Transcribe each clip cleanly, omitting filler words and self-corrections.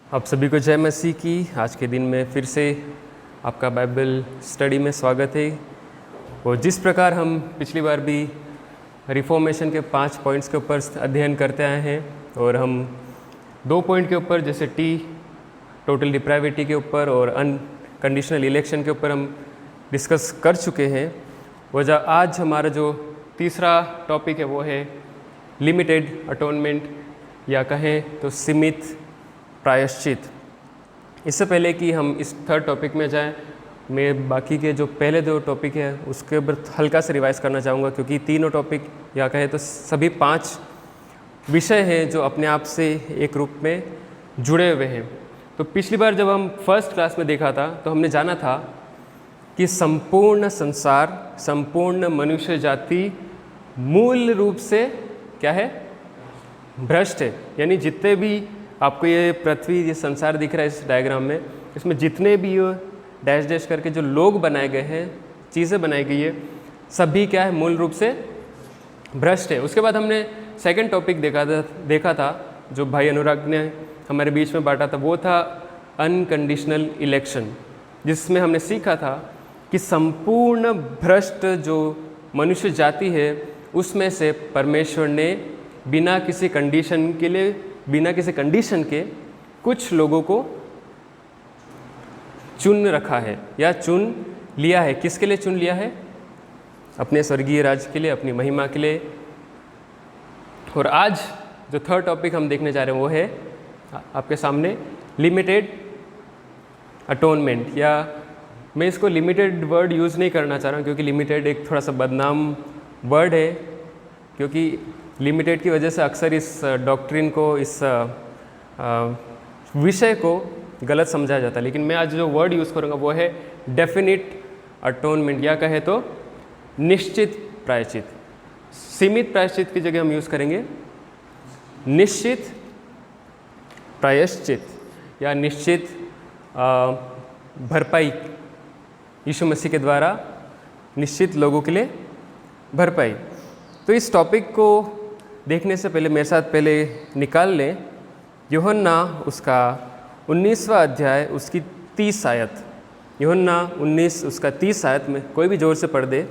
आप सभी को जय मसीह की। आज के दिन में फिर से आपका बाइबल स्टडी में स्वागत है। और जिस प्रकार हम पिछली बार भी रिफॉर्मेशन के 5 पॉइंट्स के ऊपर अध्ययन करते आए हैं और हम 2 पॉइंट के ऊपर जैसे टोटल डिप्राइविटी के ऊपर और अनकंडीशनल इलेक्शन के ऊपर हम डिस्कस कर चुके हैं। आज हमारा जो तीसरा टॉपिक है वो है लिमिटेड अटोनमेंट या कहें तो सीमित प्रायश्चित। इससे पहले कि हम इस थर्ड टॉपिक में जाएं, मैं बाकी के जो पहले 2 टॉपिक है उसके ऊपर हल्का से रिवाइज करना चाहूँगा, क्योंकि तीनों टॉपिक या कहें तो सभी 5 विषय हैं जो अपने आप से एक रूप में जुड़े हुए हैं। तो पिछली बार जब हम फर्स्ट क्लास में देखा था तो हमने जाना था कि संपूर्ण संसार, संपूर्ण मनुष्य जाति मूल रूप से क्या है? भ्रष्ट है। यानी जितने भी आपको ये पृथ्वी, ये संसार दिख रहा है इस डायग्राम में, इसमें जितने भी ये डैश डैश करके जो लोग बनाए गए हैं, चीज़ें बनाई गई है, सभी क्या है? मूल रूप से भ्रष्ट है। उसके बाद हमने सेकंड टॉपिक देखा था जो भाई अनुराग ने हमारे बीच में बांटा था, वो था अनकंडीशनल इलेक्शन, जिसमें हमने सीखा था कि संपूर्ण भ्रष्ट जो मनुष्य जाति है उसमें से परमेश्वर ने बिना किसी कंडीशन के कुछ लोगों को चुन रखा है या चुन लिया है। किसके लिए चुन लिया है? अपने स्वर्गीय राज्य के लिए, अपनी महिमा के लिए। और आज जो थर्ड टॉपिक हम देखने जा रहे हैं वो है आपके सामने लिमिटेड अटोनमेंट, या मैं इसको लिमिटेड वर्ड यूज़ नहीं करना चाह रहा हूँ क्योंकि लिमिटेड एक थोड़ा सा बदनाम वर्ड है, क्योंकि लिमिटेड की वजह से अक्सर इस डॉक्ट्रिन को, इस विषय को गलत समझा जाता है। लेकिन मैं आज जो वर्ड यूज़ करूँगा वो है डेफिनिट अटोनमेंट, या कहे तो निश्चित प्रायश्चित। सीमित प्रायश्चित की जगह हम यूज़ करेंगे निश्चित प्रायश्चित या निश्चित भरपाई। यीशु मसीह के द्वारा निश्चित लोगों के लिए भरपाई। तो इस टॉपिक को देखने से पहले मेरे साथ पहले निकाल लें यूहन्ना उसका 19वां अध्याय उसकी 30 आयत। यूहन्ना 19 उसका 30 आयत में कोई भी जोर से पढ़ दे।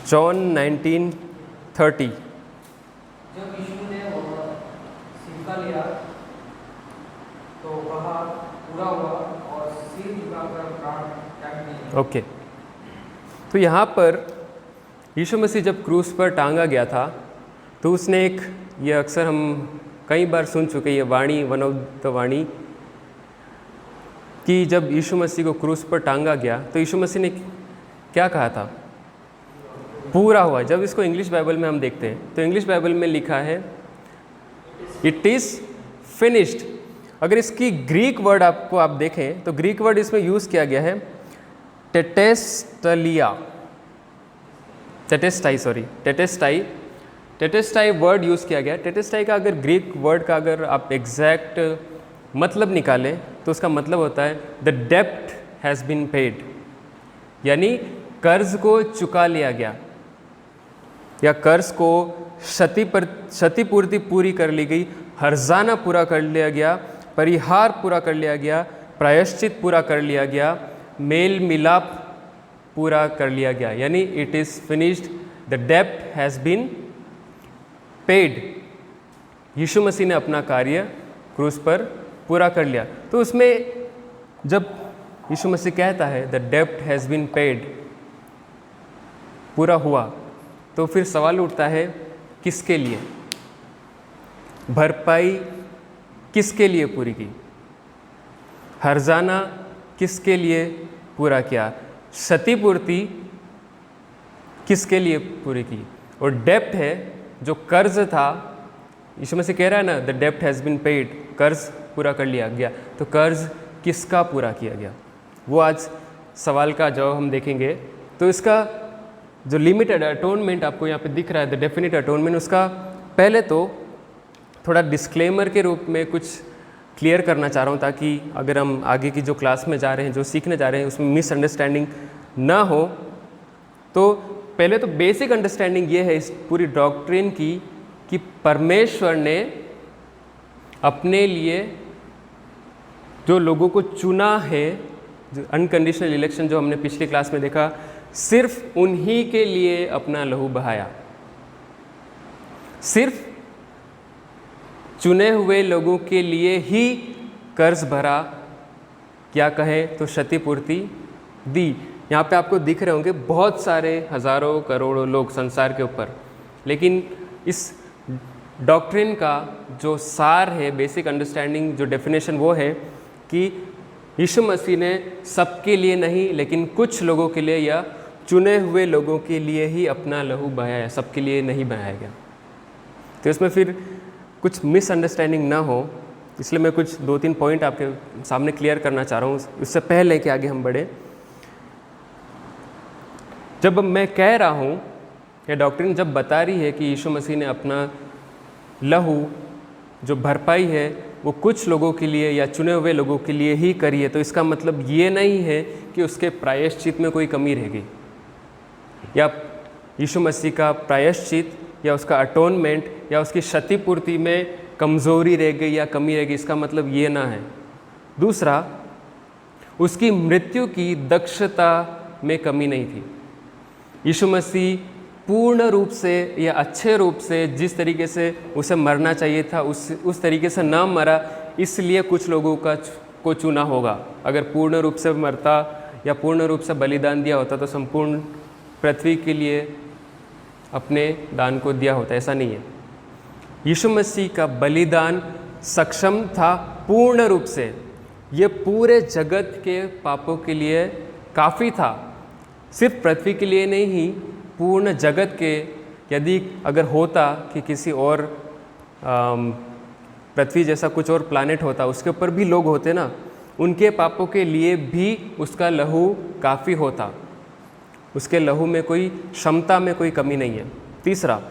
जॉन 19:30। जब यीशु ने वह सिक्का लिया तो वह पूरा हुआ और सिर झुकाकर प्राण त्याग दिए। ओके, तो यहाँ पर यीशु मसीह जब क्रूस पर टांगा गया था तो उसने एक, ये अक्सर हम कई बार सुन चुके ये वाणी, वन ऑफ द वाणी, कि जब यीशु मसीह को क्रूस पर टांगा गया तो यीशु मसीह ने क्या कहा था? पूरा हुआ। जब इसको इंग्लिश बाइबल में हम देखते हैं तो इंग्लिश बाइबल में लिखा है इट इज़ फिनिश्ड। अगर इसकी ग्रीक वर्ड आप देखें तो ग्रीक वर्ड इसमें यूज़ किया गया है टेटेस्टाई वर्ड यूज़ किया गया। टेटेस्टाई का अगर ग्रीक वर्ड का अगर आप एग्जैक्ट मतलब निकालें तो उसका मतलब होता है द डेप्ट हैज़ बीन पेड, यानी कर्ज को चुका लिया गया या कर्ज को क्षतिपूर्ति पूरी कर ली गई, हर्जाना पूरा कर लिया गया, परिहार पूरा कर लिया गया, प्रायश्चित पूरा कर लिया गया, मेल मिलाप पूरा कर लिया गया, यानी इट इज़ फिनिश्ड, द डेप्ट हैज़ बीन पेड। यीशु मसीह ने अपना कार्य क्रूस पर पूरा कर लिया। तो उसमें जब यीशु मसीह कहता है द डेप्ट हैज़ बीन पेड, पूरा हुआ, तो फिर सवाल उठता है किसके लिए? भरपाई किसके लिए पूरी की? हर्जाना किसके लिए पूरा किया? क्षतिपूर्ति किसके लिए पूरी की? और डेप्ट है जो कर्ज था, यीशु मसीह कह रहा है ना द डेप्ट हैज़ बीन पेड, कर्ज पूरा कर लिया गया, तो कर्ज किसका पूरा किया गया? वो आज सवाल का जवाब हम देखेंगे। तो इसका जो लिमिटेड अटोनमेंट आपको यहाँ पे दिख रहा है, द डेफिनिट अटोनमेंट, उसका पहले तो थोड़ा डिस्क्लेमर के रूप में कुछ क्लियर करना चाह रहा हूँ, ताकि अगर हम आगे की जो क्लास में जा रहे हैं, जो सीखने जा रहे हैं, उसमें मिसअंडरस्टैंडिंग ना हो। तो पहले तो बेसिक अंडरस्टैंडिंग ये है इस पूरी डॉक्ट्रिन की कि परमेश्वर ने अपने लिए जो लोगों को चुना है, जो अनकंडीशनल इलेक्शन जो हमने पिछली क्लास में देखा, सिर्फ उन्हीं के लिए अपना लहू बहाया। सिर्फ चुने हुए लोगों के लिए ही कर्ज भरा, क्या कहे तो क्षतिपूर्ति दी। यहाँ पे आपको दिख रहे होंगे बहुत सारे हज़ारों करोड़ों लोग संसार के ऊपर, लेकिन इस डॉक्ट्रिन का जो सार है, बेसिक अंडरस्टैंडिंग, जो डेफिनेशन वो है कि यीशु मसीह ने सबके लिए नहीं, लेकिन कुछ लोगों के लिए या चुने हुए लोगों के लिए ही अपना लहू बहाया, सबके लिए नहीं बहाया गया। तो इसमें फिर कुछ मिसअंडरस्टैंडिंग ना हो, इसलिए मैं कुछ 2-3 पॉइंट आपके सामने क्लियर करना चाह रहा हूँ उससे पहले कि आगे हम बढ़े। जब मैं कह रहा हूँ, या डॉक्ट्रिन जब बता रही है कि यीशु मसीह ने अपना लहू जो भरपाई है वो कुछ लोगों के लिए या चुने हुए लोगों के लिए ही करी है, तो इसका मतलब ये नहीं है कि उसके प्रायश्चित में कोई कमी रहेगी, या यीशु मसीह का प्रायश्चित या उसका अटोनमेंट या उसकी क्षतिपूर्ति में कमज़ोरी रह गई या कमी रह गई, इसका मतलब ये ना है। दूसरा, उसकी मृत्यु की दक्षता में कमी नहीं थी। यीशु मसीह पूर्ण रूप से या अच्छे रूप से जिस तरीके से उसे मरना चाहिए था उस तरीके से ना मरा, इसलिए कुछ लोगों को चुना होगा। अगर पूर्ण रूप से मरता या पूर्ण रूप से बलिदान दिया होता तो संपूर्ण पृथ्वी के लिए अपने दान को दिया होता, ऐसा नहीं है। यीशु मसीह का बलिदान सक्षम था पूर्ण रूप से, ये पूरे जगत के पापों के लिए काफ़ी था, सिर्फ पृथ्वी के लिए नहीं, पूर्ण जगत के। यदि अगर होता कि किसी और पृथ्वी जैसा कुछ और प्लानेट होता, उसके ऊपर भी लोग होते ना, उनके पापों के लिए भी उसका लहू काफ़ी होता, उसके लहू में कोई क्षमता में कोई कमी नहीं है। तीसरा,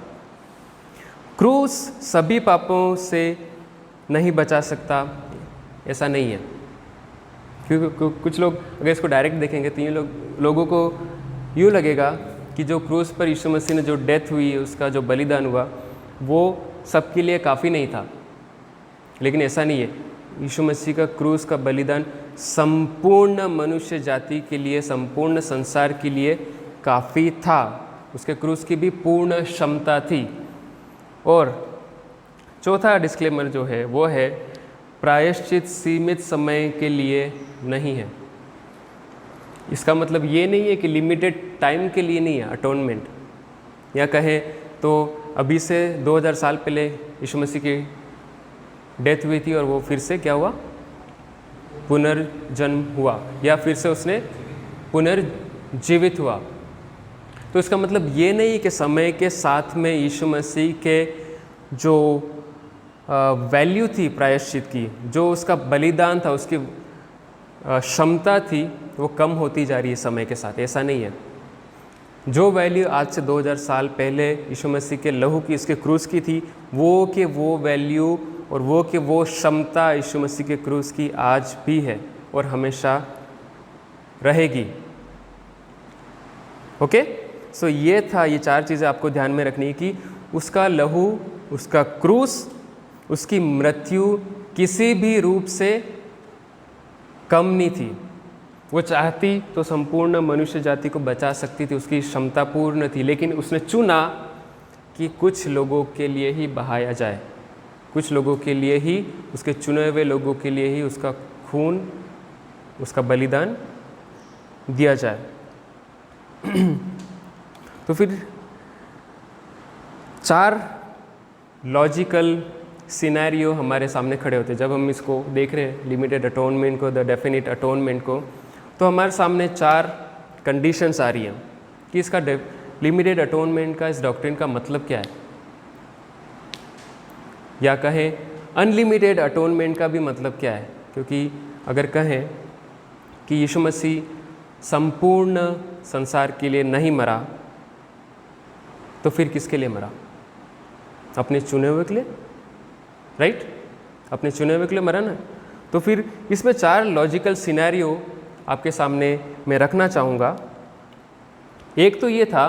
क्रूस सभी पापों से नहीं बचा सकता, ऐसा नहीं है। क्योंकि कुछ लोग अगर इसको डायरेक्ट देखेंगे तो ये लोगों को यूँ लगेगा कि जो क्रूस पर यीशु मसीह ने जो डेथ हुई, उसका जो बलिदान हुआ, वो सबके लिए काफ़ी नहीं था, लेकिन ऐसा नहीं है। यीशु मसीह का क्रूस का बलिदान संपूर्ण मनुष्य जाति के लिए, संपूर्ण संसार के लिए काफ़ी था। उसके क्रूस की भी पूर्ण क्षमता थी। और चौथा डिस्क्लेमर जो है वो है, प्रायश्चित सीमित समय के लिए नहीं है। इसका मतलब ये नहीं है कि लिमिटेड टाइम के लिए नहीं है अटोनमेंट, या कहें तो अभी से 2000 साल पहले यीशु मसीह की डेथ हुई थी और वो फिर से क्या हुआ, पुनर्जन्म हुआ, या फिर से उसने पुनर्जीवित हुआ। तो इसका मतलब ये नहीं कि समय के साथ में यीशु मसीह के जो वैल्यू थी प्रायश्चित की, जो उसका बलिदान था, उसकी क्षमता थी, वो कम होती जा रही है समय के साथ, ऐसा नहीं है। जो वैल्यू आज से 2000 साल पहले यीशु मसीह के लहू की, इसके क्रूस की थी, वो वैल्यू और वो क्षमता यीशु मसीह के क्रूस की आज भी है और हमेशा रहेगी। ओके, सो ये था, ये 4 चीज़ें आपको ध्यान में रखनी कि उसका लहू, उसका क्रूस, उसकी मृत्यु किसी भी रूप से कम नहीं थी। वो चाहती तो संपूर्ण मनुष्य जाति को बचा सकती थी, उसकी क्षमता पूर्ण थी, लेकिन उसने चुना कि कुछ लोगों के लिए ही बहाया जाए, कुछ लोगों के लिए ही, उसके चुने हुए लोगों के लिए ही उसका खून, उसका बलिदान दिया जाए। तो फिर 4 लॉजिकल सिनेरियो हमारे सामने खड़े होते हैं जब हम इसको देख रहे हैं, लिमिटेड अटोनमेंट को, द डेफिनिट अटोनमेंट को। तो हमारे सामने 4 कंडीशंस आ रही हैं कि इसका लिमिटेड अटोनमेंट का, इस डॉक्ट्रिन का मतलब क्या है, या कहें अनलिमिटेड अटोनमेंट का भी मतलब क्या है। क्योंकि अगर कहें कि यीशु मसीह संपूर्ण संसार के लिए नहीं मरा, तो फिर किसके लिए मरा? अपने चुने हुए के लिए, राइट? अपने चुने हुए के लिए मरा ना। तो फिर इसमें 4 लॉजिकल सिनेरियो आपके सामने मैं रखना चाहूँगा। एक तो ये था,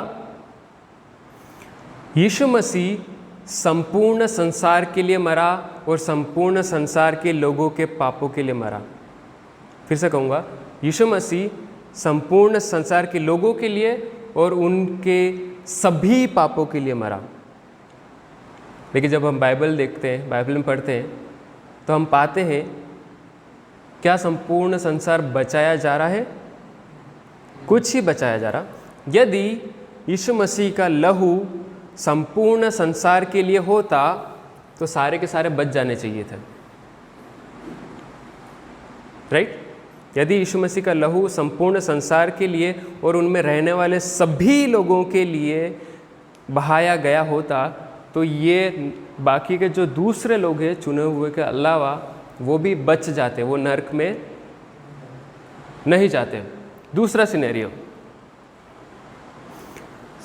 यीशु मसीह संपूर्ण संसार के लिए मरा और संपूर्ण संसार के लोगों के पापों के लिए मरा। फिर से कहूँगा, यीशु मसीह संपूर्ण संसार के लोगों के लिए और उनके सभी पापों के लिए मरा। लेकिन जब हम बाइबल देखते हैं, बाइबल में पढ़ते हैं, तो हम पाते हैं क्या संपूर्ण संसार बचाया जा रहा है? कुछ ही बचाया जा रहा। यदि यीशु मसीह का लहू संपूर्ण संसार के लिए होता तो सारे के सारे बच जाने चाहिए थे, राइट? यदि यीशु मसीह का लहू संपूर्ण संसार के लिए और उनमें रहने वाले सभी लोगों के लिए बहाया गया होता तो ये बाकी के जो दूसरे लोग हैं चुने हुए के अलावा वो भी बच जाते, वो नरक में नहीं जाते। दूसरा सिनेरियो,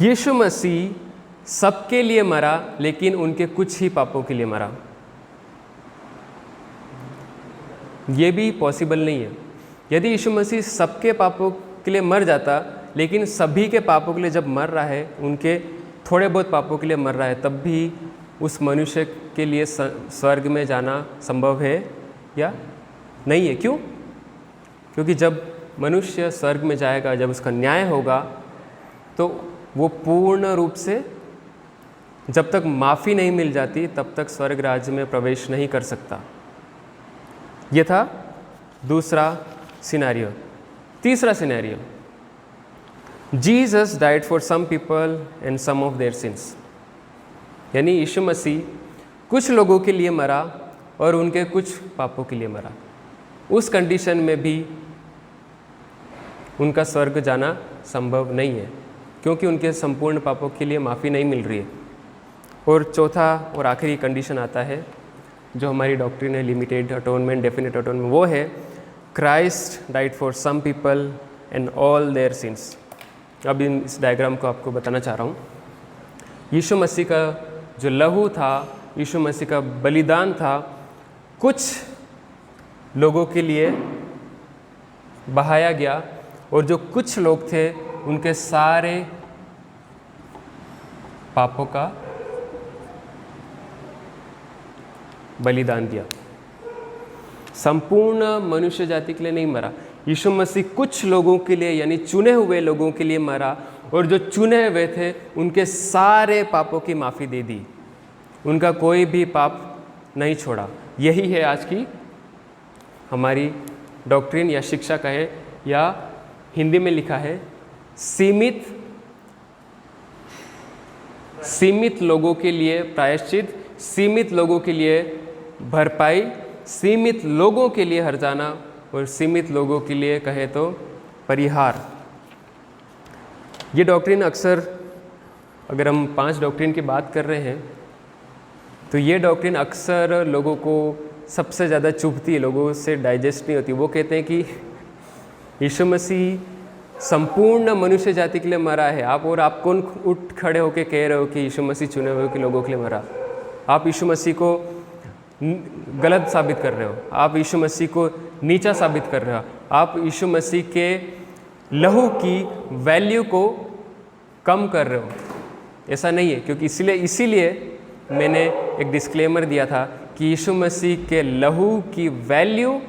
यीशु मसीह सबके लिए मरा लेकिन उनके कुछ ही पापों के लिए मरा। ये भी पॉसिबल नहीं है। यदि यीशु मसीह सबके पापों के लिए मर जाता लेकिन सभी के पापों के लिए जब मर रहा है, उनके थोड़े बहुत पापों के लिए मर रहा है, तब भी उस मनुष्य के लिए स्वर्ग में जाना संभव है या नहीं है? क्यों? क्योंकि जब मनुष्य स्वर्ग में जाएगा, जब उसका न्याय होगा, तो वो पूर्ण रूप से जब तक माफ़ी नहीं मिल जाती तब तक स्वर्ग राज्य में प्रवेश नहीं कर सकता। ये था दूसरा सिनेरियो। तीसरा scenario, Jesus died for some people and some of their sins. यानी यीशु मसीह कुछ लोगों के लिए मरा और उनके कुछ पापों के लिए मरा। उस कंडीशन में भी उनका स्वर्ग जाना संभव नहीं है क्योंकि उनके संपूर्ण पापों के लिए माफ़ी नहीं मिल रही है। और चौथा और आखिरी कंडीशन आता है जो हमारी डॉक्ट्रिन है, लिमिटेड अटोनमेंट, डेफिनेट अटोनमेंट, वो है Christ died for some people and all their sins. अब इस डायग्राम को आपको बताना चाह रहा हूँ। यीशु मसीह का जो लहू था, यीशु मसीह का बलिदान था, कुछ लोगों के लिए बहाया गया और जो कुछ लोग थे उनके सारे पापों का बलिदान दिया। संपूर्ण मनुष्य जाति के लिए नहीं मरा, यीशु मसीह कुछ लोगों के लिए यानी चुने हुए लोगों के लिए मरा और जो चुने हुए थे उनके सारे पापों की माफ़ी दे दी, उनका कोई भी पाप नहीं छोड़ा। यही है आज की हमारी डॉक्ट्रिन या शिक्षा कहे, या हिंदी में लिखा है सीमित लोगों के लिए प्रायश्चित, सीमित लोगों के लिए भरपाई, सीमित लोगों के लिए हर्जाना और सीमित लोगों के लिए कहे तो परिहार। ये डॉक्ट्रिन अक्सर, अगर हम 5 डॉक्ट्रिन की बात कर रहे हैं तो ये डॉक्ट्रिन अक्सर लोगों को सबसे ज़्यादा चुभती है, लोगों से डाइजेस्ट नहीं होती। वो कहते हैं कि यीशु मसीह संपूर्ण मनुष्य जाति के लिए मरा है। आप कौन उठ खड़े होकर कह रहे हो कि यीशु मसीह चुने हुए के लोगों के लिए मरा? आप यीशु मसीह को गलत साबित कर रहे हो, आप यीशु मसीह को नीचा साबित कर रहे हो, आप यीशु मसीह के लहू की वैल्यू को कम कर रहे हो। ऐसा नहीं है, क्योंकि इसीलिए मैंने एक डिस्क्लेमर दिया था कि यीशु मसीह के लहू की वैल्यू,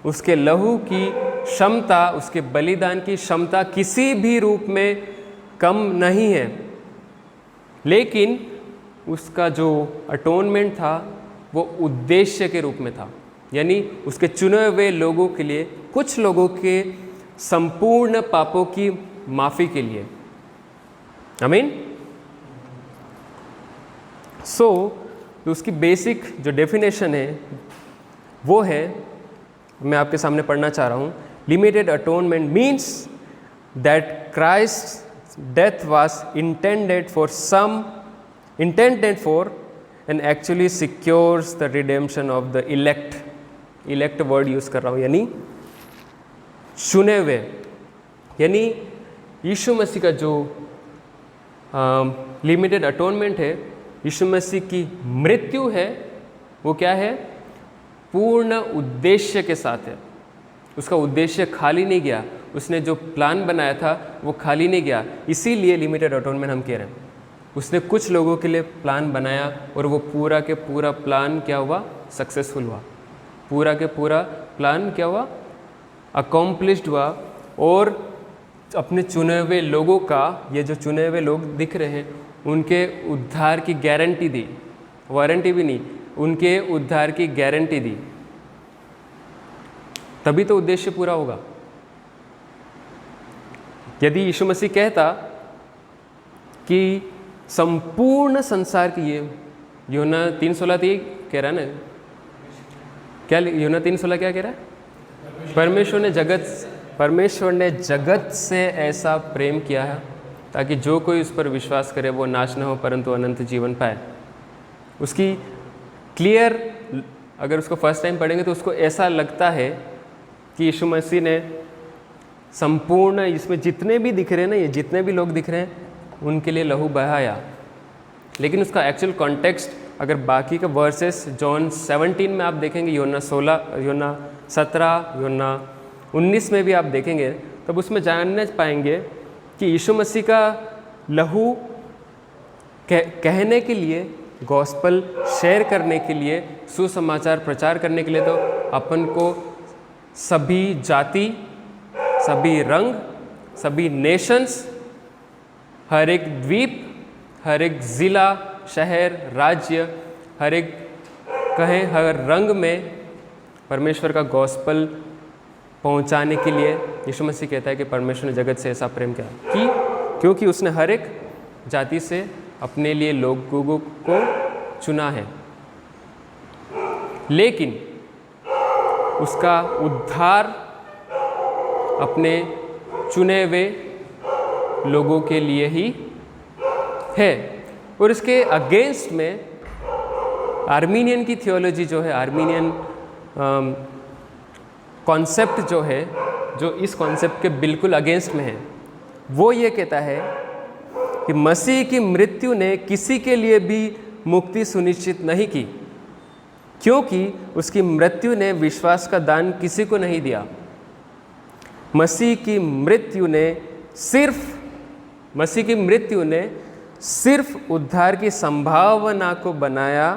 उसके लहू की क्षमता, उसके बलिदान की क्षमता किसी भी रूप में कम नहीं है, लेकिन उसका जो अटोनमेंट था वो उद्देश्य के रूप में था, यानी उसके चुने हुए लोगों के लिए, कुछ लोगों के संपूर्ण पापों की माफ़ी के लिए। आमीन। तो उसकी बेसिक जो डेफिनेशन है वो है, मैं आपके सामने पढ़ना चाह रहा हूँ। Limited atonement means that Christ death was intended for and actually secures the redemption of the elect word use कर रहा हूँ, यानी चुने हुए। यानी यीशु मसीह का जो लिमिटेड अटोनमेंट है, यीशु मसीह की मृत्यु है, वो क्या है? पूर्ण उद्देश्य के साथ है। उसका उद्देश्य खाली नहीं गया, उसने जो प्लान बनाया था वो खाली नहीं गया। इसीलिए लिमिटेड अटोनमेंट हम कह रहे हैं। उसने कुछ लोगों के लिए प्लान बनाया और वो पूरा के पूरा प्लान क्या हुआ, सक्सेसफुल हुआ। पूरा के पूरा प्लान क्या हुआ, अकॉम्प्लिश्ड हुआ। और अपने चुने हुए लोगों का, ये जो चुने हुए लोग दिख रहे हैं, उनके उद्धार की गारंटी दी, वारंटी भी नहीं, उनके उद्धार की गारंटी दी। तभी तो उद्देश्य पूरा होगा। यदि यीशु मसीह कहता कि संपूर्ण संसार की, ये यूहन्ना 3:16 तो ये कह रहा है ना, क्या यूहन्ना 3:16 क्या कह रहा है, परमेश्वर ने जगत से ऐसा प्रेम किया है ताकि जो कोई उस पर विश्वास करे वो नाश न हो परंतु अनंत जीवन पाए। उसकी क्लियर, अगर उसको फर्स्ट टाइम पढ़ेंगे तो उसको ऐसा लगता है कि यीशु मसीह ने संपूर्ण, इसमें जितने भी दिख रहे हैं ना, ये जितने भी लोग दिख रहे हैं उनके लिए लहू बहाया। लेकिन उसका एक्चुअल कॉन्टेक्स्ट अगर बाकी का वर्सेस जॉन 17 में आप देखेंगे, यूहन्ना 16, यूहन्ना 17, यूहन्ना 19 में भी आप देखेंगे, तब उसमें जानने पाएंगे कि यीशु मसीह का लहू कहने के लिए, गॉस्पल शेयर करने के लिए, सुसमाचार प्रचार करने के लिए तो अपन को सभी जाति, सभी रंग, सभी नेशंस, हर एक द्वीप, हर एक ज़िला, शहर, राज्य, हर एक कहें हर रंग में परमेश्वर का गॉस्पल पहुंचाने के लिए यीशु मसीह कहता है कि परमेश्वर ने जगत से ऐसा प्रेम किया कि क्योंकि उसने हर एक जाति से अपने लिए लोगों को चुना है। लेकिन उसका उद्धार अपने चुने हुए लोगों के लिए ही है। और इसके अगेंस्ट में आर्मीनियन की थियोलॉजी जो है, आर्मीनियन कॉन्सेप्ट जो है, जो इस कॉन्सेप्ट के बिल्कुल अगेंस्ट में है, वो ये कहता है कि मसीह की मृत्यु ने किसी के लिए भी मुक्ति सुनिश्चित नहीं की, क्योंकि उसकी मृत्यु ने विश्वास का दान किसी को नहीं दिया। मसीह की मृत्यु ने सिर्फ उद्धार की संभावना को बनाया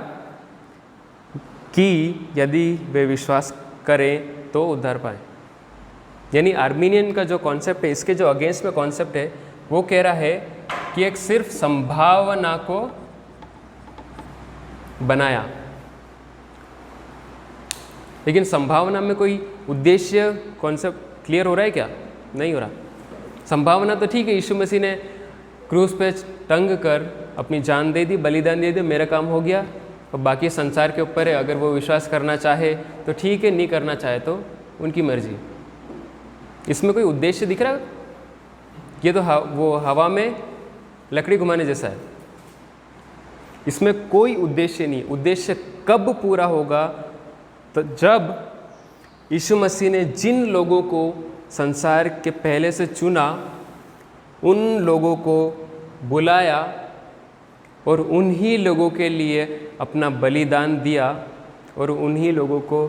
कि यदि वे विश्वास करें तो उद्धार पाए। यानी आर्मीनियन का जो कॉन्सेप्ट है, इसके जो अगेंस्ट में कॉन्सेप्ट है, वो कह रहा है कि एक सिर्फ संभावना को बनाया, लेकिन संभावना में कोई उद्देश्य, कॉन्सेप्ट क्लियर हो रहा है क्या? नहीं हो रहा। संभावना तो ठीक है, यीशु मसीह ने क्रूस पे टंग कर अपनी जान दे दी, बलिदान दे दी, मेरा काम हो गया, और बाकी संसार के ऊपर है। अगर वो विश्वास करना चाहे तो ठीक है, नहीं करना चाहे तो उनकी मर्जी। इसमें कोई उद्देश्य दिख रहा है? ये तो वो हवा में लकड़ी घुमाने जैसा है। इसमें कोई उद्देश्य नहीं। उद्देश्य कब पूरा होगा? तो जब यीशु मसीह ने जिन लोगों को संसार के पहले से चुना, उन लोगों को बुलाया और उन्हीं लोगों के लिए अपना बलिदान दिया और उन्हीं लोगों को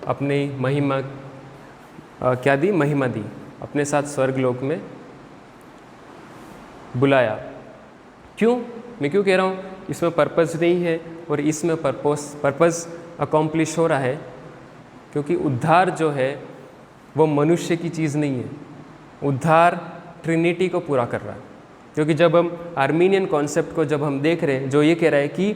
अपनी महिमा क्या दी? महिमा दी, अपने साथ स्वर्गलोक में बुलाया। क्यों? मैं क्यों कह रहा हूँ? इसमें पर्पस नहीं है और इसमें पर्पस अकॉम्प्लिश हो रहा है, क्योंकि उद्धार जो है वो मनुष्य की चीज़ नहीं है। उद्धार ट्रिनिटी को पूरा कर रहा है। क्योंकि जब हम आर्मीनियन कॉन्सेप्ट को जब हम देख रहे हैं, जो ये कह रहा है कि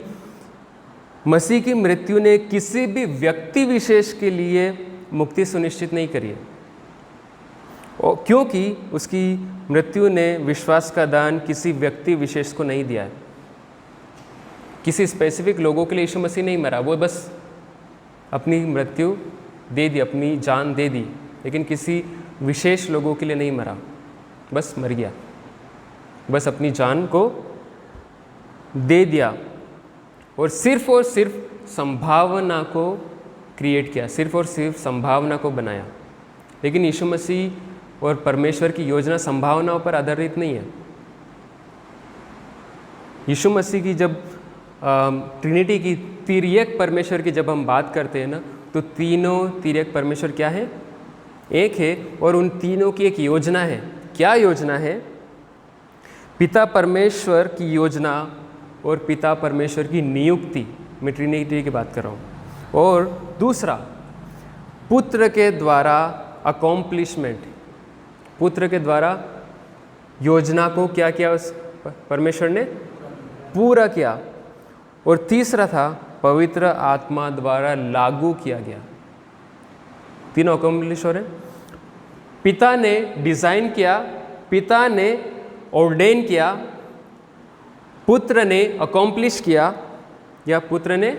मसीह की मृत्यु ने किसी भी व्यक्ति विशेष के लिए मुक्ति सुनिश्चित नहीं करी है, और क्योंकि उसकी मृत्यु ने विश्वास का दान किसी व्यक्ति विशेष को नहीं दिया है। किसी स्पेसिफिक लोगों के लिए यीशु मसीह नहीं मरा, वो बस अपनी मृत्यु दे दी, अपनी जान दे दी, लेकिन किसी विशेष लोगों के लिए नहीं मरा, बस मर गया, बस अपनी जान को दे दिया और सिर्फ संभावना को क्रिएट किया, सिर्फ और सिर्फ संभावना को बनाया। लेकिन यीशु मसीह और परमेश्वर की योजना संभावनाओं पर आधारित नहीं है। यीशु मसीह की जब ट्रिनिटी की, तिर्यक परमेश्वर की जब हम बात करते हैं ना, तो तीनों तिर्यक परमेश्वर क्या है? एक है, और उन तीनों की एक योजना है। क्या योजना है? पिता परमेश्वर की योजना और पिता परमेश्वर की नियुक्ति, मैं ट्रिनिटी की बात कर रहा हूँ। और दूसरा, पुत्र के द्वारा अकॉम्प्लिशमेंट, पुत्र के द्वारा योजना को क्या किया उस परमेश्वर ने? पूरा किया। और तीसरा था, पवित्र आत्मा द्वारा लागू किया गया। तीनों अकॉम्प्लिश हो रहे। पिता ने डिज़ाइन किया, पिता ने ऑर्डेन किया, पुत्र ने अकॉम्प्लिश किया या पुत्र ने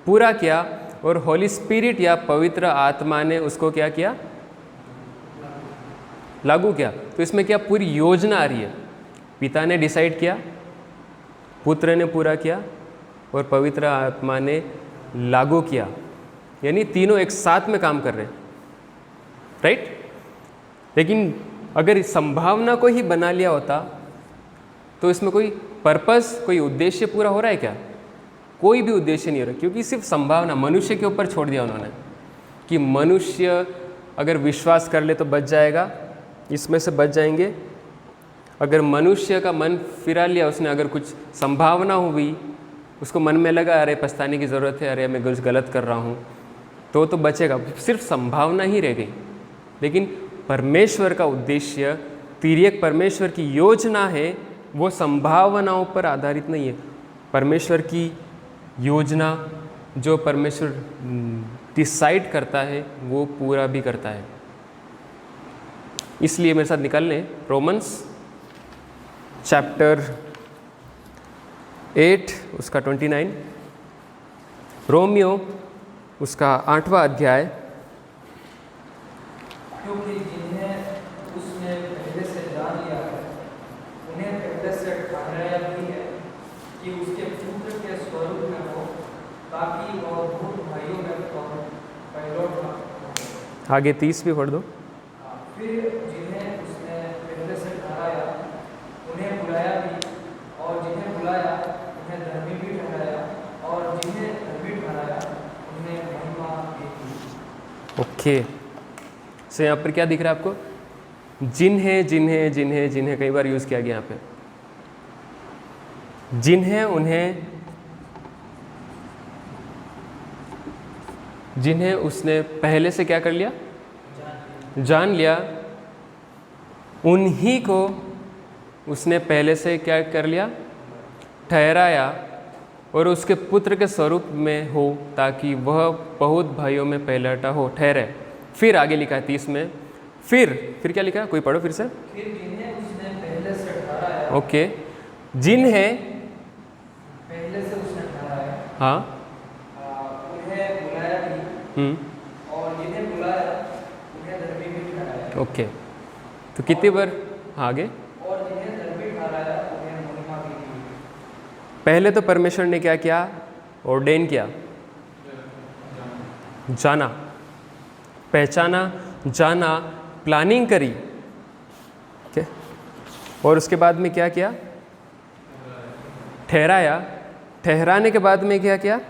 पूरा किया, और होली स्पिरिट या पवित्र आत्मा ने उसको क्या किया? लागू किया। तो इसमें क्या पूरी योजना आ रही है? पिता ने डिसाइड किया, पुत्र ने पूरा किया और पवित्र आत्मा ने लागू किया, यानी तीनों एक साथ में काम कर रहे हैं, राइट? लेकिन अगर इस संभावना को ही बना लिया होता तो इसमें कोई पर्पस, कोई उद्देश्य पूरा हो रहा है क्या? कोई भी उद्देश्य नहीं हो रहा, क्योंकि सिर्फ संभावना मनुष्य के ऊपर छोड़ दिया उन्होंने कि मनुष्य अगर विश्वास कर ले तो बच जाएगा, इसमें से बच जाएंगे। अगर मनुष्य का मन फिरा लिया उसने, अगर कुछ संभावना हुई, उसको मन में लगा अरे पछताने की ज़रूरत है, अरे मैं कुछ गलत कर रहा हूँ, तो बचेगा। सिर्फ संभावना ही रह गई। लेकिन परमेश्वर का उद्देश्य, तिर्यक परमेश्वर की योजना है, वो संभावनाओं पर आधारित नहीं है। परमेश्वर की योजना जो परमेश्वर डिसाइड करता है वो पूरा भी करता है। इसलिए मेरे साथ निकाल लें रोमन्स चैप्टर 8 उसका 29, रोमियो उसका 8वां अध्याय। क्योंकि जिन्हें उसने पहले से जान लिया है, उन्हें पहले से ठहराया भी है कि उसके पुत्र के स्वरूप में हो, ताकि वह भूत भाइयों में पहलौठा हो। आगे 30 भी पढ़ दो। फिर जिन्हें उसने पहले से ठहराया, उन्हें बुलाया भी, और जिन्हें बुलाया उन्हें धर्मी भी ठहराया, और जिन्हें धर्मी ठहराया उन्हें महिमा भी दी। ओके, सो यहाँ पर क्या दिख रहा है आपको? जिन्हें जिन्हें जिन्हें जिन्हें कई बार यूज़ किया गया यहाँ पे। जिन्हें, उन्हें, जिन्हें उसने पहले से क्या कर लिया? जान लिया। उन्हीं को उसने पहले से क्या कर लिया? ठहराया, और उसके पुत्र के स्वरूप में हो, ताकि वह बहुत भाइयों में पहलौठा हो, ठहरे। फिर आगे लिखा है 30 में, फिर क्या लिखा है? कोई पढ़ो फिर से। फिर जिन्हें उसने पहले से ठहराया, ओके, जिन्हें पहले से उसने ठहराया, हाँ, उन्हें बुलाया भी, और जिन्हें बुलाया उन्हें धर्मी भी ठहराया। ओके, तो कितनी बार? हाँ, आगे। और जिन्हें धर्मी ठहराया उन्हें महिमा भी दी। पहले तो परमेश्वर ने क्या किया? ऑर्डेन किया, जाना, पहचाना, जाना, प्लानिंग करी, ठीक है? और उसके बाद में क्या किया? ठहराया। ठहराने के बाद में क्या किया?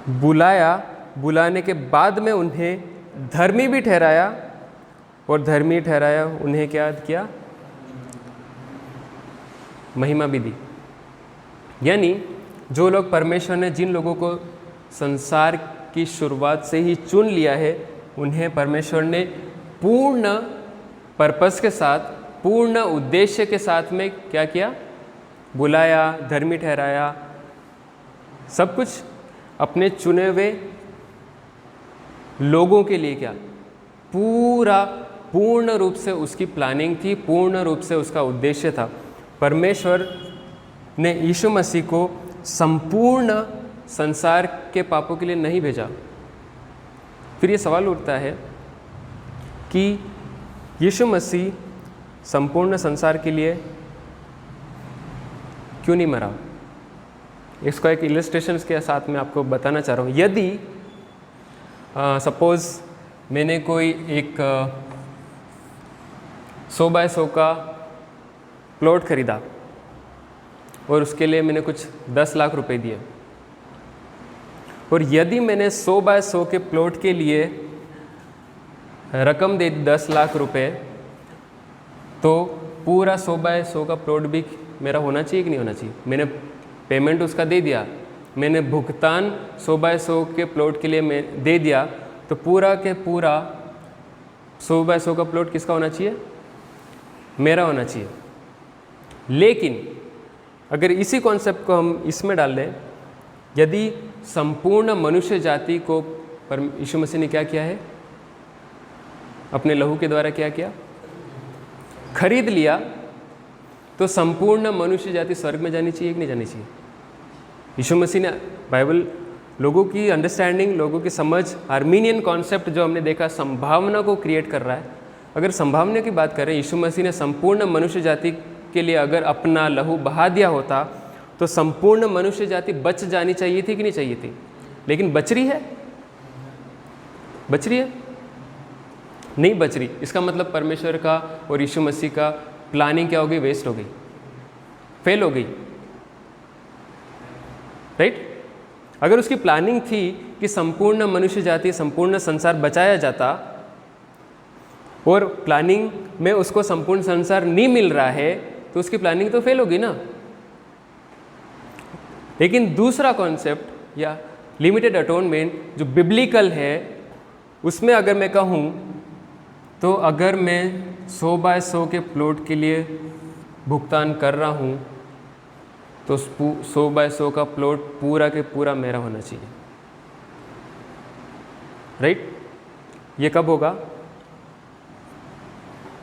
बुलाया। बुलाने के बाद में उन्हें धर्मी भी ठहराया, और धर्मी ठहराया उन्हें क्या किया? महिमा भी दी। यानी जो लोग परमेश्वर ने, जिन लोगों को संसार की शुरुआत से ही चुन लिया है, उन्हें परमेश्वर ने पूर्ण पर्पस के साथ, पूर्ण उद्देश्य के साथ में क्या किया? बुलाया, धर्मी ठहराया, सब कुछ अपने चुने हुए लोगों के लिए क्या? पूर्ण रूप से उसकी प्लानिंग थी, पूर्ण रूप से उसका उद्देश्य था। परमेश्वर ने यीशु मसीह को संपूर्ण संसार के पापों के लिए नहीं भेजा। फिर ये सवाल उठता है कि यीशु मसीह संपूर्ण संसार के लिए क्यों नहीं मरा? इसको एक इलस्ट्रेशन के साथ में आपको बताना चाह रहा हूँ। यदि सपोज़ मैंने कोई एक 100 बाय 100 का प्लॉट खरीदा और उसके लिए मैंने कुछ 10 लाख रुपए दिए, और यदि मैंने 100 बाय 100 के प्लॉट के लिए रकम दे दी 10 लाख रुपए, तो पूरा 100 बाय 100 का प्लॉट भी मेरा होना चाहिए कि नहीं होना चाहिए? मैंने पेमेंट उसका दे दिया, मैंने भुगतान 100 बाय 100 के प्लॉट के लिए मैं दे दिया, तो पूरा के पूरा 100 बाय 100 का प्लॉट किसका होना चाहिए? मेरा होना चाहिए। लेकिन अगर इसी कॉन्सेप्ट को हम इसमें डाल दें, यदि संपूर्ण मनुष्य जाति को यीशु मसीह ने क्या किया है? अपने लहू के द्वारा क्या किया? खरीद लिया, तो संपूर्ण मनुष्य जाति स्वर्ग में जानी चाहिए कि नहीं जानी चाहिए? यीशु मसीह ने बाइबल लोगों की अंडरस्टैंडिंग, लोगों की समझ, आर्मीनियन कॉन्सेप्ट जो हमने देखा संभावना को क्रिएट कर रहा है। अगर संभावना की बात करें, यीशु मसीह ने संपूर्ण मनुष्य जाति के लिए अगर अपना लहू बहा दिया होता, तो संपूर्ण मनुष्य जाति बच जानी चाहिए थी कि नहीं चाहिए थी? लेकिन बच रही है? बच रही है? नहीं बच रही। इसका मतलब परमेश्वर का और यीशु मसीह का प्लानिंग क्या हो गई? वेस्ट हो गई, फेल हो गई, राइट? अगर उसकी प्लानिंग थी कि संपूर्ण मनुष्य जाति, संपूर्ण संसार बचाया जाता, और प्लानिंग में उसको संपूर्ण संसार नहीं मिल रहा है, तो उसकी प्लानिंग तो फेल होगी ना। लेकिन दूसरा कॉन्सेप्ट या लिमिटेड अटोनमेंट जो बिब्लिकल है, उसमें अगर मैं कहूँ तो अगर मैं 100 बाय 100 के प्लॉट के लिए भुगतान कर रहा हूँ, तो 100 बाय 100 का प्लॉट पूरा के पूरा मेरा होना चाहिए, राइट? ये कब होगा?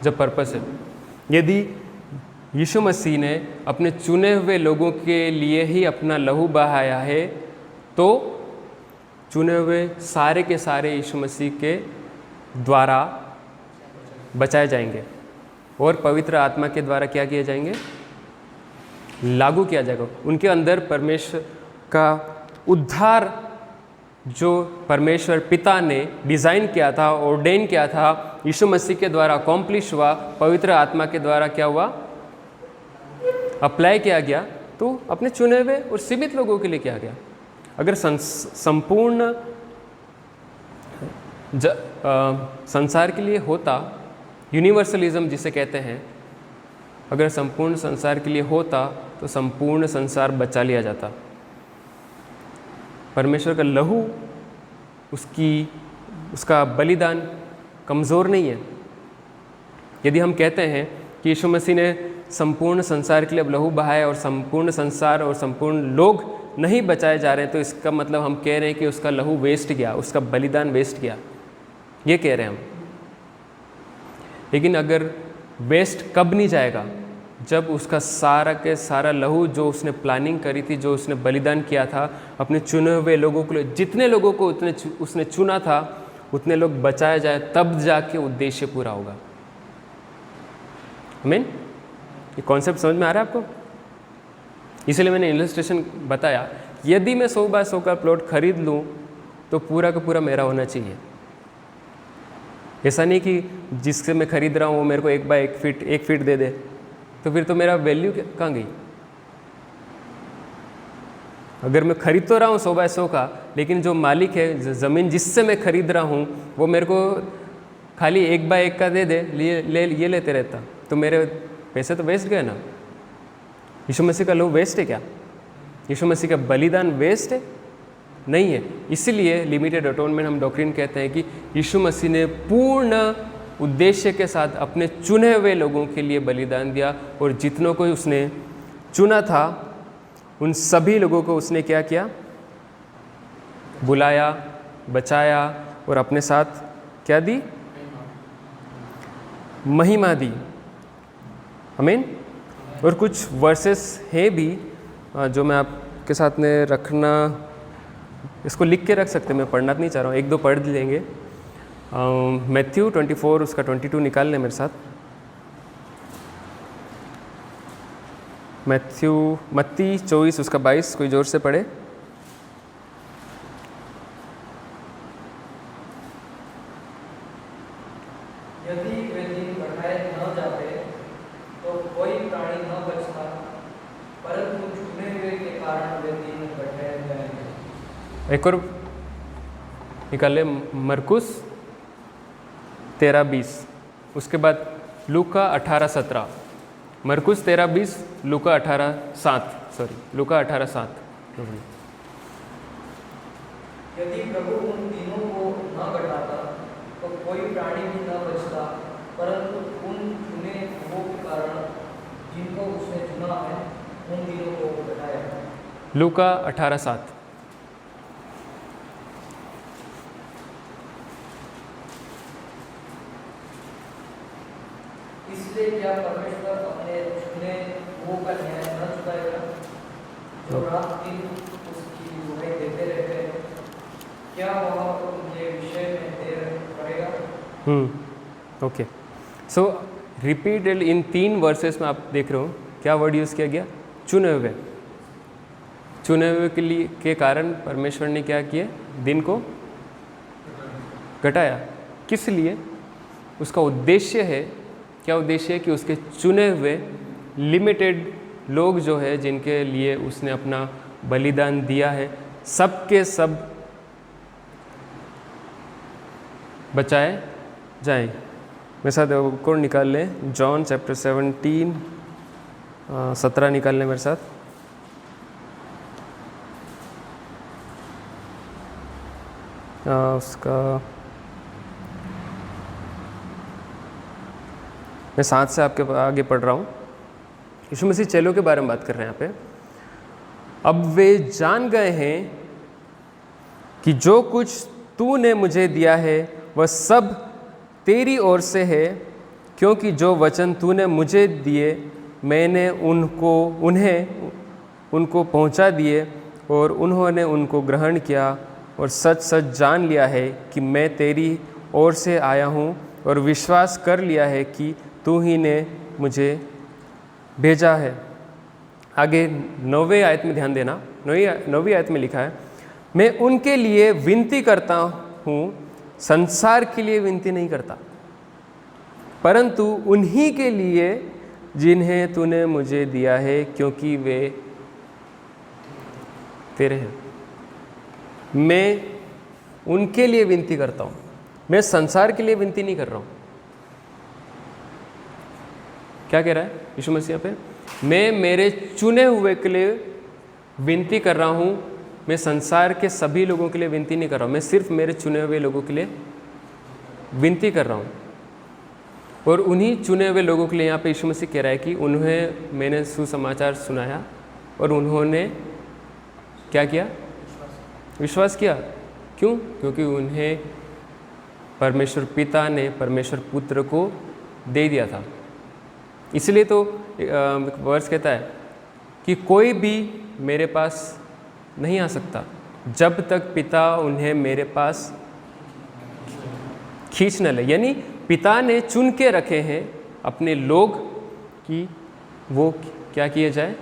जब पर्पस है। यदि यीशु मसीह ने अपने चुने हुए लोगों के लिए ही अपना लहू बहाया है, तो चुने हुए सारे के सारे यीशु मसीह के द्वारा बचाए जाएंगे और पवित्र आत्मा के द्वारा क्या किए जाएंगे? लागू किया जाएगा। उनके अंदर परमेश्वर का उद्धार जो परमेश्वर पिता ने डिज़ाइन किया था, ऑर्डेन किया था, यीशु मसीह के द्वारा अकॉम्प्लिश हुआ, पवित्र आत्मा के द्वारा क्या हुआ? अप्लाई किया गया। तो अपने चुने हुए और सीमित लोगों के लिए किया गया। अगर संपूर्ण संसार के लिए होता, यूनिवर्सलिज्म जिसे कहते हैं, अगर संपूर्ण संसार के लिए होता, तो संपूर्ण संसार बचा लिया जाता। परमेश्वर का लहू, उसका बलिदान कमज़ोर नहीं है। यदि हम कहते हैं कि यीशु मसीह ने संपूर्ण संसार के लिए अब लहू बहाया और संपूर्ण संसार और संपूर्ण लोग नहीं बचाए जा रहे हैं, तो इसका मतलब हम कह रहे हैं कि उसका लहू वेस्ट गया, उसका बलिदान वेस्ट गया, ये कह रहे हैं हम। लेकिन अगर वेस्ट कब नहीं जाएगा? जब उसका सारा के सारा लहू जो उसने प्लानिंग करी थी, जो उसने बलिदान किया था अपने चुने हुए लोगों के लिए, जितने लोगों को उसने चुना था उतने लोग बचाए जाए, तब जाके उद्देश्य पूरा होगा। आमीन। ये कॉन्सेप्ट समझ में आ रहा है आपको? इसलिए मैंने इलस्ट्रेशन बताया। यदि मैं 100 बाय 100 का प्लॉट खरीद लूँ, तो पूरा का पूरा मेरा होना चाहिए। ऐसा नहीं कि जिससे मैं खरीद रहा हूँ वो मेरे को 1 बाय 1 फीट दे दे, तो फिर तो मेरा वैल्यू कहाँ गई? अगर मैं खरीद तो रहा हूँ 100 बाय 100 का, लेकिन जो मालिक है, ज़मीन जिससे मैं खरीद रहा हूँ, वो मेरे को खाली 1 बाय 1 का दे दे, ये लेते रहता, तो मेरे पैसे तो वेस्ट गए ना। यीशु मसीह का लहू वेस्ट है क्या? यीशु मसीह का बलिदान वेस्ट है? नहीं है। इसीलिए लिमिटेड अटोनमेंट हम डॉक्ट्रिन कहते हैं कि यीशु मसीह ने पूर्ण उद्देश्य के साथ अपने चुने हुए लोगों के लिए बलिदान दिया, और जितनों को उसने चुना था उन सभी लोगों को उसने क्या किया? बुलाया, बचाया और अपने साथ क्या दी? महिमा दी। आमीन। और कुछ वर्सेस है भी जो मैं आपके साथ में रखना, इसको लिख के रख सकते, मैं पढ़ना नहीं चाह रहा हूँ, 1-2 पढ़ लेंगे। मैथ्यू 24 उसका 22 निकाल लें मेरे साथ। मत्ती 24 उसका 22, कोई जोर से पढ़े। यदि वे दिन बढ़ाए न जाते तो कोई प्राणी न बचता, परंतु चुने हुए के कारण वे दिन बढ़ाए जाएंगे। एक और निकाल ले, मरकुस 13:20, उसके बाद लूका 18:17, मरकुस 13:20, लूका 18:7, लूका 18:7। यदि प्रभु उन दिनों को न घटाता तो कोई प्राणी भी न बचता, परंतु उन चुने हुओं के कारण जिनको उसने चुना है उन दिनों को घटाया। लूका 18:7। इसलिए क्या परमेश्वर अपने चुने हुओं का न्याय न चुकाएगा, जो रात दिन उसकी दुहाई देते रहते हैं? क्या वह उनके विषय में देर करेगा? Okay, so repeated in 3 versus में आप देख रहे हो क्या वर्ड यूज़ किया गया? चुने हुए। चुने हुए के लिए के कारण परमेश्वर ने क्या किया? दिन को घटाया। किस लिए? उसका उद्देश्य है, क्या उद्देश्य है? कि उसके चुने हुए लिमिटेड लोग जो है, जिनके लिए उसने अपना बलिदान दिया है, सब के सब बचाए जाएं। मेरे साथ को निकाल लें, जॉन चैप्टर 17 17 निकाल लें मेरे साथ। उसका मैं 7 से आपके आगे पढ़ रहा हूँ। यीशु मसीह चेलों के बारे में बात कर रहे हैं यहाँ पे। अब वे जान गए हैं कि जो कुछ तूने मुझे दिया है वह सब तेरी ओर से है, क्योंकि जो वचन तूने मुझे दिए मैंने उनको पहुँचा दिए और उन्होंने उनको ग्रहण किया, और सच सच जान लिया है कि मैं तेरी ओर से आया हूँ, और विश्वास कर लिया है कि तू ही ने मुझे भेजा है। आगे 9वें आयत में ध्यान देना, 9वीं आयत में लिखा है, मैं उनके लिए विनती करता हूँ, संसार के लिए विनती नहीं करता, परंतु उन्हीं के लिए जिन्हें तूने मुझे दिया है, क्योंकि वे तेरे हैं। मैं उनके लिए विनती करता हूँ, मैं संसार के लिए विनती नहीं कर रहा हूँ। क्या कह रहा है यीशु मसीह पे? मैं मेरे चुने हुए के लिए विनती कर रहा हूँ, मैं संसार के सभी लोगों के लिए विनती नहीं कर रहा हूँ, मैं सिर्फ मेरे चुने हुए लोगों के लिए विनती कर रहा हूँ। और उन्हीं चुने हुए लोगों के लिए यहाँ पे यीशु मसीह कह रहा है कि उन्हें मैंने सुसमाचार सुनाया और उन्होंने क्या किया? विश्वास किया। क्यों? क्योंकि उन्हें परमेश्वर पिता ने परमेश्वर पुत्र को दे दिया था। इसलिए तो वर्स कहता है कि कोई भी मेरे पास नहीं आ सकता जब तक पिता उन्हें मेरे पास खींच न ले। यानी पिता ने चुन के रखे हैं अपने लोग कि वो क्या किए जाए?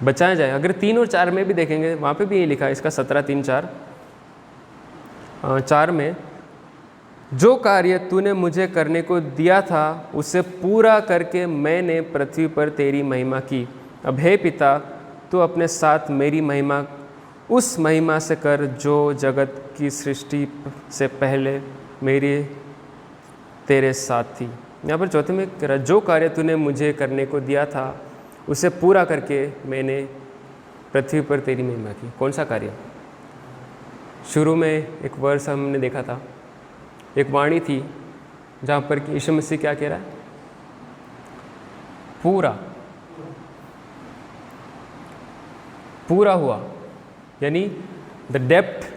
बचाया जाए। अगर 3 और 4 में भी देखेंगे, वहाँ पे भी ये लिखा है, इसका 17, 3, 4 में, जो कार्य तूने मुझे करने को दिया था उसे पूरा करके मैंने पृथ्वी पर तेरी महिमा की। अब हे पिता, तू अपने साथ मेरी महिमा उस महिमा से कर जो जगत की सृष्टि से पहले मेरी तेरे साथ थी। यहाँ पर 4 में कह रहा, जो कार्य तूने मुझे करने को दिया था उसे पूरा करके मैंने पृथ्वी पर तेरी महिमा की। कौन सा कार्य? शुरू में एक वर्ष हमने देखा था, एक वाणी थी जहाँ पर यीशु मसीह क्या कह रहा है? पूरा हुआ, यानी द डेप्थ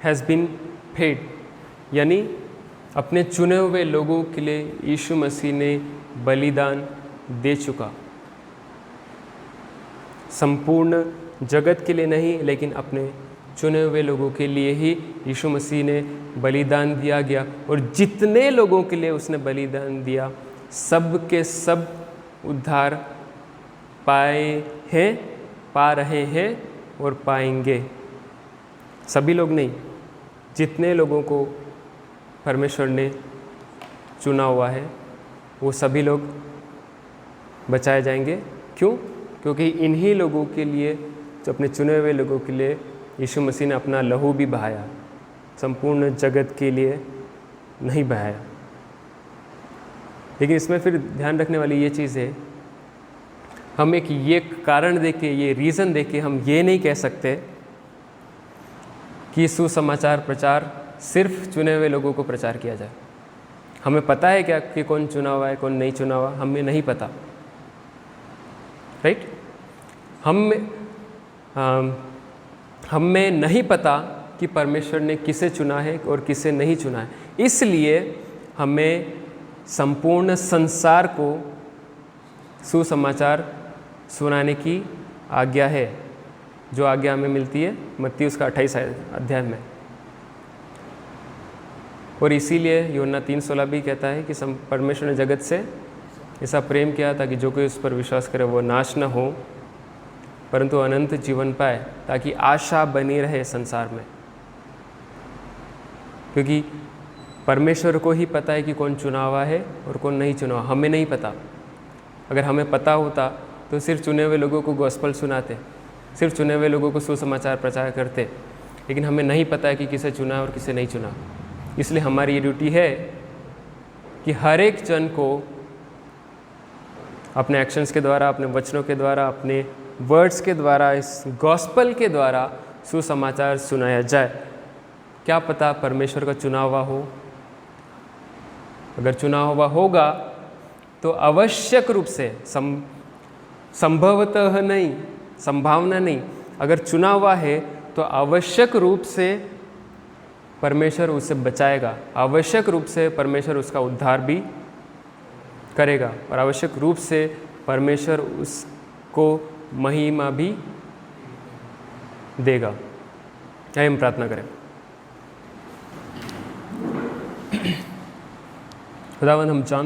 हैज़ बीन पेड, यानी अपने चुने हुए लोगों के लिए यीशु मसीह ने बलिदान दे चुका। संपूर्ण जगत के लिए नहीं, लेकिन अपने चुने हुए लोगों के लिए ही यीशु मसीह ने बलिदान दिया गया। और जितने लोगों के लिए उसने बलिदान दिया, सब के सब उद्धार पाए हैं, पा रहे हैं और पाएंगे। सभी लोग नहीं, जितने लोगों को परमेश्वर ने चुना हुआ है वो सभी लोग बचाए जाएंगे। क्यों? क्योंकि इन्हीं लोगों के लिए, जो अपने चुने हुए लोगों के लिए यीशु मसीह ने अपना लहू भी बहाया, संपूर्ण जगत के लिए नहीं बहाया। लेकिन इसमें फिर ध्यान रखने वाली ये चीज़ है, हम एक ये कारण दे के, ये रीज़न दे के हम ये नहीं कह सकते कि सुसमाचार प्रचार सिर्फ चुने हुए लोगों को प्रचार किया जाए। हमें पता है क्या कि कौन चुना हुआ है, कौन नहीं चुना हुआ? हमें नहीं पता, राइट? हमें नहीं पता कि परमेश्वर ने किसे चुना है और किसे नहीं चुना है। इसलिए हमें संपूर्ण संसार को सुसमाचार सुनाने की आज्ञा है, जो आज्ञा हमें मिलती है मत्ती उसका 28 अध्याय में। और इसीलिए यूहन्ना 3:16 भी कहता है कि परमेश्वर ने जगत से ऐसा प्रेम किया ताकि जो कोई उस पर विश्वास करे वो नाश न हो परंतु अनंत जीवन पाए, ताकि आशा बनी रहे संसार में। क्योंकि परमेश्वर को ही पता है कि कौन चुना हुआ है और कौन नहीं चुना हुआ, हमें नहीं पता। अगर हमें पता होता तो सिर्फ चुने हुए लोगों को गॉस्पेल सुनाते, सिर्फ चुने हुए लोगों को सुसमाचार प्रचार करते। लेकिन हमें नहीं पता है कि किसे चुना और किसे नहीं चुना। इसलिए हमारी ये ड्यूटी है कि हर एक जन को अपने एक्शंस के द्वारा, अपने वचनों के द्वारा, अपने वर्ड्स के द्वारा, इस गॉस्पेल के द्वारा सुसमाचार सुनाया जाए। क्या पता परमेश्वर का चुना हुआ हो। अगर चुना हुआ होगा तो आवश्यक रूप से, संभवतः नहीं, संभावना नहीं, अगर चुना हुआ है तो आवश्यक रूप से परमेश्वर उसे बचाएगा, आवश्यक रूप से परमेश्वर उसका उद्धार भी करेगा और आवश्यक रूप से परमेश्वर उसको महिमा भी देगा। आइए हम प्रार्थना करें। खुदावंद, हम जानते